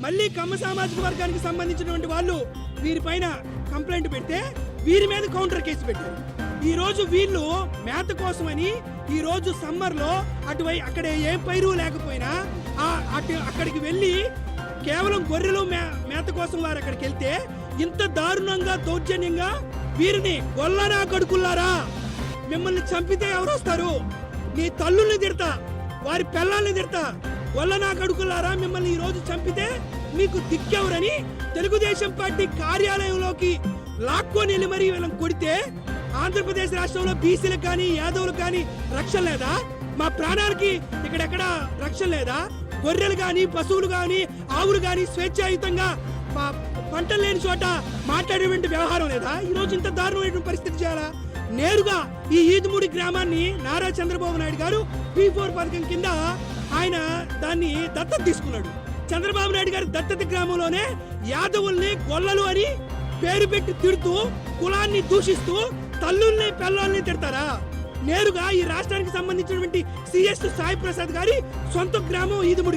మళ్ళీ కమ్మ సామాజిక వర్గానికి సంబంధించినటువంటి వాళ్ళు వీరిపైన కంప్లైంట్ పెడితే వీరి మీద కౌంటర్ కేసు పెట్టారు. ఈ రోజు వీళ్ళు మేత కోసమని ఈ రోజు సమ్మర్ లో అక్కడ ఏ పైరు లేకపోయినా అక్కడికి వెళ్ళి కేవలం గొర్రెలు మేత కోసం వారు అక్కడికి వెళ్తే ఇంత దారుణంగా దౌర్జన్యంగా వీరిని గొల్లనా కడుకుల్లారా, మిమ్మల్ని చంపితే ఎవరు వస్తారు? నీ తల్లుల్ని తిడతా, వారి పిల్లల్ని తిడతా, గొల్లనా కడుకుల్లారా మిమ్మల్ని ఈ రోజు చంపితే మీకు దిక్కెవరని తెలుగుదేశం పార్టీ కార్యాలయంలోకి లాక్కొని వెళ్ళి మరీ వీళ్ళని కొడితే ఆంధ్రప్రదేశ్ రాష్ట్రంలో బీసీలకు కానీ యాదవులకు కానీ రక్షణ లేదా? మా ప్రాణాలకి ఇక్కడెక్కడ రక్షణ లేదా? గొర్రెలు కానీ పశువులు కానీ ఆవులు కానీ స్వేచ్ఛాయుతంగా పంటలు లేని చోట మాట్లాడేటువంటి వ్యవహారం లేదా? ఈ రోజు ఇంత దారుణమైనటువంటి పరిస్థితి చేయాలా? నేరుగా ఈ ఈదుమూడి గ్రామాన్ని నారా చంద్రబాబు నాయుడు గారు P4 పథకం కింద ఆయన దాన్ని దత్తత తీసుకున్నాడు. చంద్రబాబు నాయుడు గారి దత్తత గ్రామంలోనే యాదవుల్ని గొల్లలు అని పేరు పెట్టి తిడుతూ కులాన్ని దూషిస్తూ తల్లుల్ని పిల్లల్ని తిడతారా? నేరుగా ఈ రాష్ట్రానికి సంబంధించినటువంటి CS సాయి ప్రసాద్ గారి సొంత గ్రామం ఈదుమూడి.